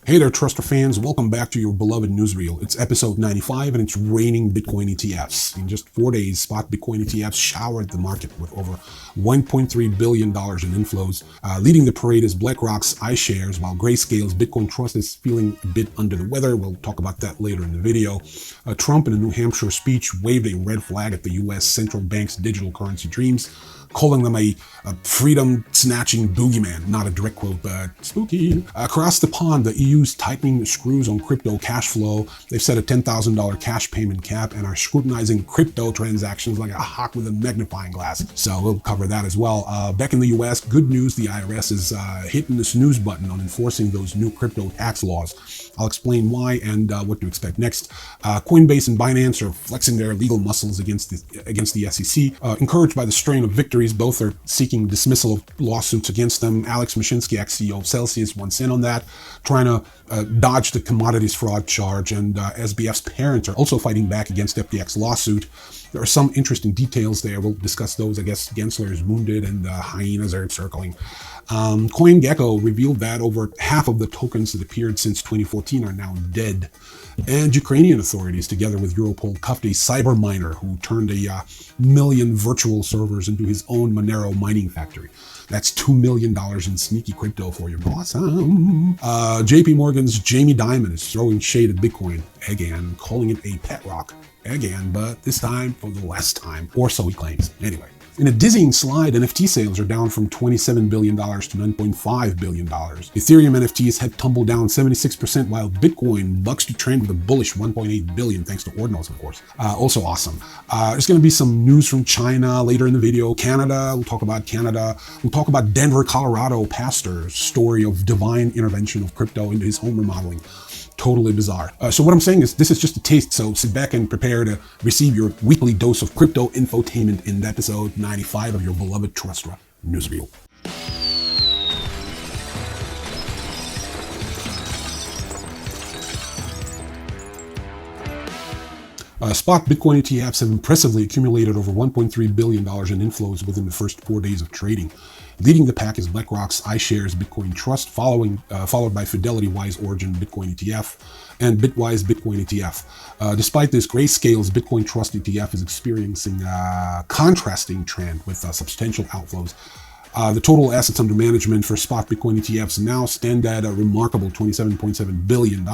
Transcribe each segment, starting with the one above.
Hey there, TRASTRA fans. Welcome back to your beloved Newsreel. It's episode 95 and it's raining Bitcoin ETFs. In just 4 days, spot Bitcoin ETFs showered the market with over $1.3 billion in inflows. Leading the parade is BlackRock's iShares, while Grayscale's Bitcoin Trust is feeling a bit under the weather. We'll talk about that later in the video. Trump, in a New Hampshire speech, waved a red flag at the U.S. central bank's digital currency dreams, calling them a freedom-snatching boogeyman. Not a direct quote, but spooky. Across the pond, the EU's tightening the screws on crypto cash flow. They've set a $10,000 cash payment cap and are scrutinizing crypto transactions like a hawk with a magnifying glass. So we'll cover that as well. Back in the US, good news, the IRS is hitting the snooze button on enforcing those new crypto tax laws. I'll explain why and what to expect next. Coinbase and Binance are flexing their legal muscles against the SEC. Encouraged by the strain of victories, both are seeking dismissal of lawsuits against them. Alex Mashinsky, ex-CEO of Celsius, wants in on that, trying to dodge the commodities fraud charge, and SBF's parents are also fighting back against FTX lawsuit. There are some interesting details there. We'll discuss those. I guess Gensler is wounded and hyenas are circling. CoinGecko revealed that over half of the tokens that appeared since 2014 are now dead. And Ukrainian authorities, together with Europol, cuffed a cyber miner who turned a million virtual servers into his own Monero mining factory. That's $2 million in sneaky crypto for you. Awesome. JP Morgan's Jamie Dimon is throwing shade at Bitcoin again, calling it a pet rock again, but this time for the last time, or so he claims. Anyway. In a dizzying slide, NFT sales are down from $27 billion to $9.5 billion. Ethereum NFTs have tumbled down 76%, while Bitcoin bucks the trend with a bullish $1.8 billion, thanks to ordinals, of course. Also awesome. There's going to be some news from China later in the video. Canada, we'll talk about Canada. We'll talk about Denver, Colorado pastor's story of divine intervention of crypto into his home remodeling. Totally bizarre. So what I'm saying is this is just a taste, so sit back and prepare to receive your weekly dose of crypto infotainment in episode 95 of your beloved TRASTRA Newsreel. Spot Bitcoin ETFs have impressively accumulated over $1.3 billion in inflows within the first 4 days of trading. Leading the pack is BlackRock's iShares Bitcoin Trust, followed by Fidelity Wise Origin Bitcoin ETF and Bitwise Bitcoin ETF. Despite this, Grayscale's Bitcoin Trust ETF is experiencing a contrasting trend with substantial outflows. The total assets under management for spot Bitcoin ETFs now stand at a remarkable $27.7 billion,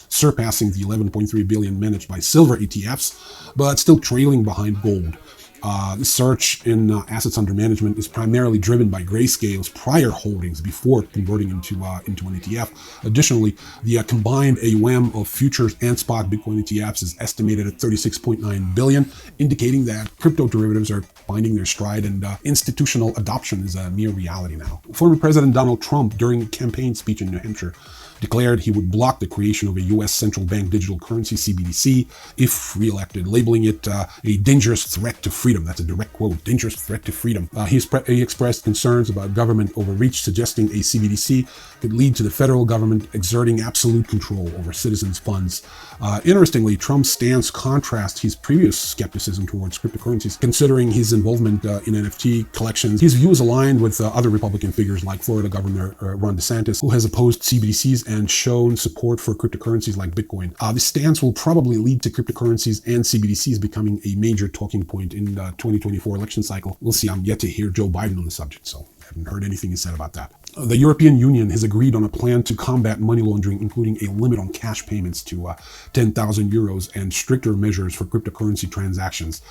surpassing the $11.3 billion managed by silver ETFs, but still trailing behind gold. The surge in assets under management is primarily driven by Grayscale's prior holdings before converting into an ETF. Additionally, the combined AUM of futures and spot Bitcoin ETFs is estimated at $36.9 billion, indicating that crypto derivatives are finding their stride and institutional adoption is a mere reality now. Former President Donald Trump, during a campaign speech in New Hampshire, declared he would block the creation of a U.S. central bank digital currency, CBDC, if re-elected, labeling it a dangerous threat to freedom. That's a direct quote, dangerous threat to freedom. He expressed concerns about government overreach, suggesting a CBDC could lead to the federal government exerting absolute control over citizens' funds. Interestingly, Trump's stance contrasts his previous skepticism towards cryptocurrencies, considering his involvement in NFT collections. His view is aligned with other Republican figures like Florida Governor Ron DeSantis, who has opposed CBDCs and shown support for cryptocurrencies like Bitcoin. This stance will probably lead to cryptocurrencies and CBDCs becoming a major talking point in the 2024 election cycle. We'll see. I'm yet to hear Joe Biden on the subject, so I haven't heard anything he said about that. The European Union has agreed on a plan to combat money laundering, including a limit on cash payments to 10,000 euros and stricter measures for cryptocurrency transactions.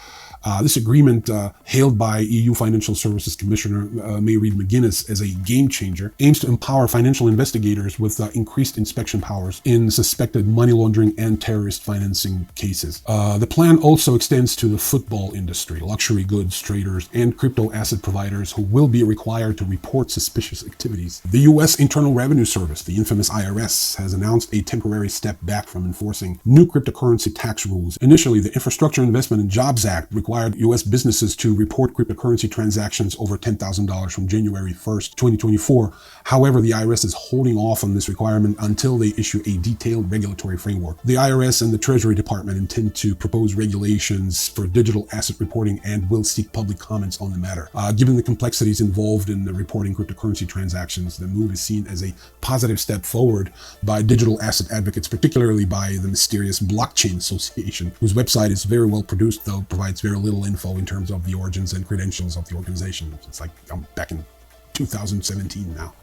This agreement, hailed by EU Financial Services Commissioner Mairead McGuinness as a game changer, aims to empower financial investigators with increased inspection powers in suspected money laundering and terrorist financing cases. The plan also extends to the football industry, luxury goods traders, and crypto asset providers who will be required to report suspicious activities. The U.S. Internal Revenue Service, the infamous IRS, has announced a temporary step back from enforcing new cryptocurrency tax rules. Initially, the Infrastructure Investment and Jobs Act required U.S. businesses to report cryptocurrency transactions over $10,000 from January 1st, 2024. However, the IRS is holding off on this requirement until they issue a detailed regulatory framework. The IRS and the Treasury Department intend to propose regulations for digital asset reporting and will seek public comments on the matter. Given the complexities involved in the reporting cryptocurrency transactions, transactions. The move is seen as a positive step forward by digital asset advocates, particularly by the mysterious Blockchain Association, whose website is very well produced, though provides very little info in terms of the origins and credentials of the organization. It's like I'm back in 2017 now.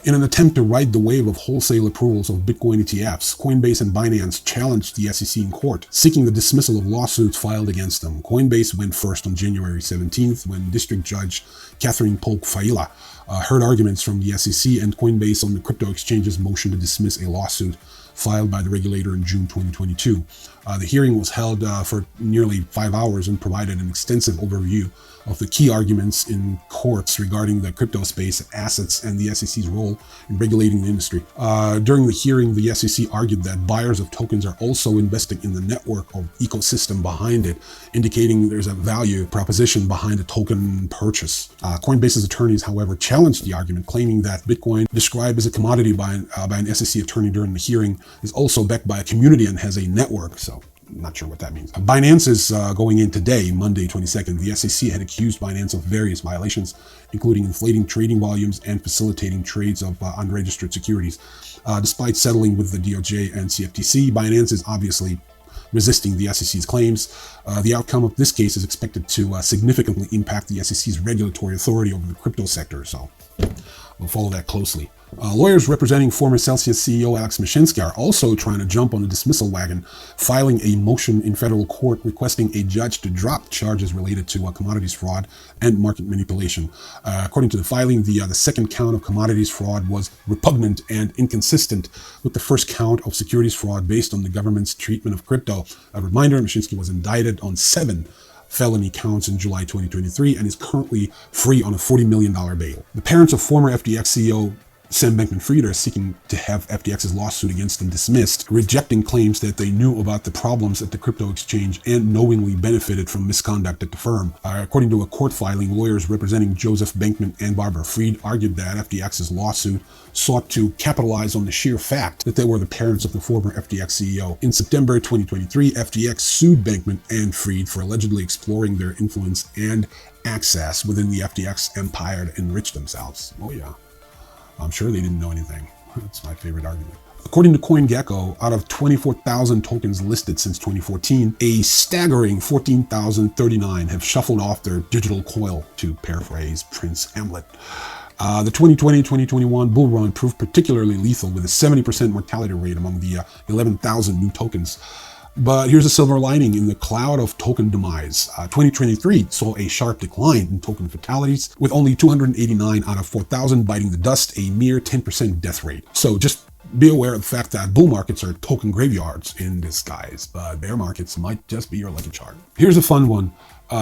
In an attempt to ride the wave of wholesale approvals of Bitcoin ETFs, Coinbase and Binance challenged the SEC in court, seeking the dismissal of lawsuits filed against them. Coinbase went first on January 17th when District Judge Catherine Polk-Failla heard arguments from the SEC and Coinbase on the crypto exchange's motion to dismiss a lawsuit filed by the regulator in June 2022. The hearing was held for nearly 5 hours and provided an extensive overview of the key arguments in courts regarding the crypto space, assets, and the SEC's role in regulating the industry. During the hearing, the SEC argued that buyers of tokens are also investing in the network or ecosystem behind it, indicating there's a value proposition behind a token purchase. Coinbase's attorneys, however, challenged the argument, claiming that Bitcoin, described as a commodity by an SEC attorney during the hearing, is also backed by a community and has a network. So not sure what that means. Binance is going in today, Monday 22nd. The SEC had accused Binance of various violations, including inflating trading volumes and facilitating trades of unregistered securities. Despite settling with the DOJ and CFTC, Binance is obviously resisting the SEC's claims. The outcome of this case is expected to significantly impact the SEC's regulatory authority over the crypto sector. So we'll follow that closely. Lawyers representing former Celsius CEO Alex Mashinsky are also trying to jump on the dismissal wagon, filing a motion in federal court requesting a judge to drop charges related to commodities fraud and market manipulation. According to the filing, the second count of commodities fraud was repugnant and inconsistent with the first count of securities fraud based on the government's treatment of crypto. A reminder, Mashinsky was indicted on 7 felony counts in July 2023 and is currently free on a $40 million bail. The parents of former FTX CEO Sam Bankman-Fried are seeking to have FTX's lawsuit against them dismissed, rejecting claims that they knew about the problems at the crypto exchange and knowingly benefited from misconduct at the firm. According to a court filing, lawyers representing Joseph Bankman and Barbara Fried argued that FTX's lawsuit sought to capitalize on the sheer fact that they were the parents of the former FTX CEO. In September 2023, FTX sued Bankman and Fried for allegedly exploring their influence and access within the FTX empire to enrich themselves. Oh yeah. I'm sure they didn't know anything. That's my favorite argument. According to CoinGecko, out of 24,000 tokens listed since 2014, a staggering 14,039 have shuffled off their digital coil, to paraphrase Prince Hamlet. The 2020-2021 bull run proved particularly lethal with a 70% mortality rate among the 11,000 new tokens. But here's a silver lining in the cloud of token demise. 2023 saw a sharp decline in token fatalities, with only 289 out of 4,000 biting the dust, a mere 10% death rate. So just be aware of the fact that bull markets are token graveyards in disguise, but bear markets might just be your lucky chart. Here's a fun one.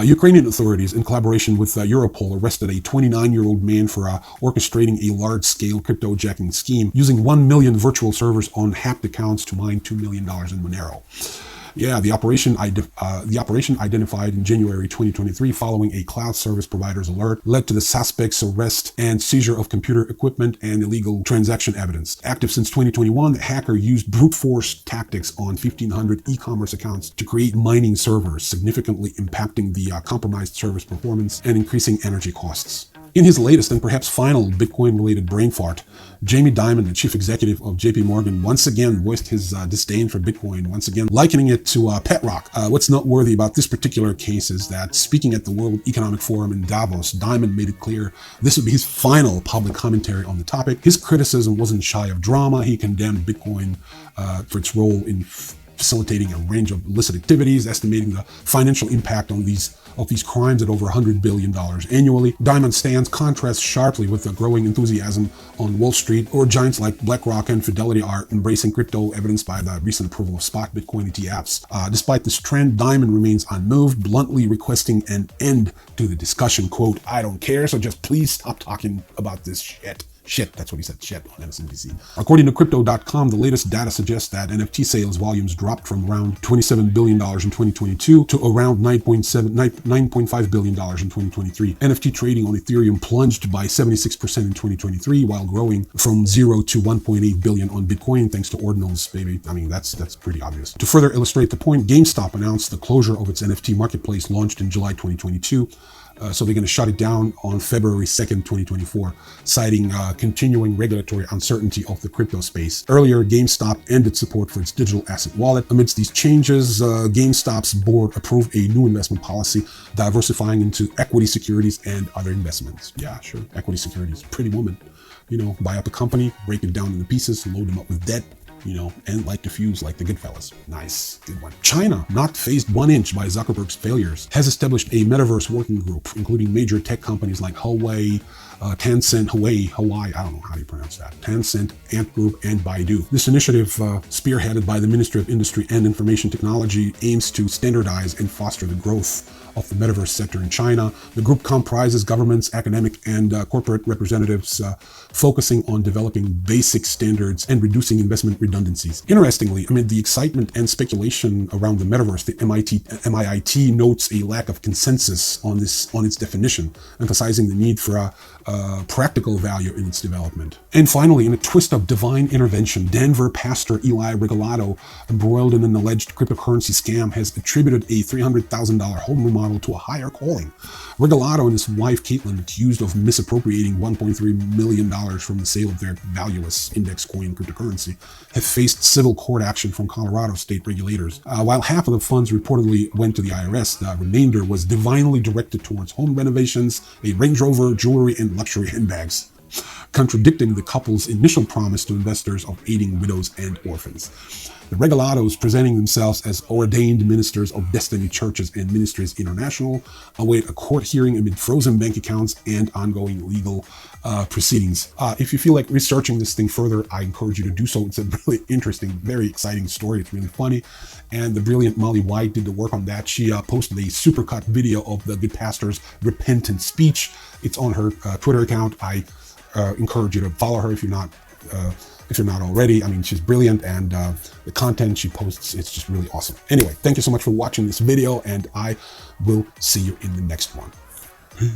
Ukrainian authorities, in collaboration with Europol, arrested a 29-year-old man for orchestrating a large-scale cryptojacking scheme using 1 million virtual servers on hacked accounts to mine $2 million in Monero. Yeah, the operation identified in January 2023 following a cloud service provider's alert led to the suspect's arrest and seizure of computer equipment and illegal transaction evidence. Active since 2021, the hacker used brute force tactics on 1,500 e-commerce accounts to create mining servers, significantly impacting the compromised service performance and increasing energy costs. In his latest and perhaps final Bitcoin-related brain fart, Jamie Dimon, the chief executive of JP Morgan, once again voiced his disdain for Bitcoin, once again likening it to pet rock. What's noteworthy about this particular case is that speaking at the World Economic Forum in Davos, Dimon made it clear this would be his final public commentary on the topic. His criticism wasn't shy of drama. He condemned Bitcoin for its role in facilitating a range of illicit activities, estimating the financial impact on these crimes at over $100 billion annually. Dimon's stance contrasts sharply with the growing enthusiasm on Wall Street, or giants like BlackRock and Fidelity are embracing crypto, evidenced by the recent approval of spot Bitcoin ETFs. Despite this trend, Dimon remains unmoved, bluntly requesting an end to the discussion. Quote, "I don't care, so just please stop talking about this shit." Shit, that's what he said, shit, on MSNBC. According to Crypto.com, the latest data suggests that NFT sales volumes dropped from around $27 billion in 2022 to around $9.5 billion in 2023. NFT trading on Ethereum plunged by 76% in 2023, while growing from 0 to 1.8 billion on Bitcoin, thanks to ordinals, baby. I mean, that's pretty obvious. To further illustrate the point, GameStop announced the closure of its NFT marketplace launched in July 2022. So they're going to shut it down on February 2nd, 2024, citing continuing regulatory uncertainty of the crypto space. Earlier, GameStop ended support for its digital asset wallet. Amidst these changes, GameStop's board approved a new investment policy diversifying into equity securities and other investments. Yeah, sure. Equity securities. Pretty woman. You know, buy up a company, break it down into pieces, load them up with debt, you know, and light the fuse like the good fellas. Nice, good one. China, not phased 1 inch by Zuckerberg's failures, has established a metaverse working group, including major tech companies like Huawei, Tencent, Hawaii, I don't know how do you pronounce that, Tencent, Ant Group, and Baidu. This initiative, spearheaded by the Ministry of Industry and Information Technology, aims to standardize and foster the growth of the metaverse sector in China. The group comprises governments, academic, and corporate representatives focusing on developing basic standards and reducing investment redundancies. Interestingly, amid the excitement and speculation around the metaverse, the MIT notes a lack of consensus on its definition, emphasizing the need for a practical value in its development. And finally, in a twist of divine intervention, Denver pastor Eli Regalado, embroiled in an alleged cryptocurrency scam, has attributed a $300,000 home remodel to a higher calling. Regalado and his wife Caitlin, accused of misappropriating $1.3 million from the sale of their valueless index coin cryptocurrency, have faced civil court action from Colorado state regulators. While half of the funds reportedly went to the IRS, the remainder was divinely directed towards home renovations, a Range Rover, jewelry, and luxury handbags, contradicting the couple's initial promise to investors of aiding widows and orphans. The Regalados, presenting themselves as ordained ministers of Destiny Churches and Ministries International, await a court hearing amid frozen bank accounts and ongoing legal proceedings. If you feel like researching this thing further, I encourage you to do so. It's a really interesting, very exciting story. It's really funny. And the brilliant Molly White did the work on that. She posted a supercut video of the good pastor's repentant speech. It's on her Twitter account. I encourage you to follow her if you're not already. I mean, she's brilliant, and the content she posts, it's just really awesome. Anyway, thank you so much for watching this video, and I will see you in the next one. Peace.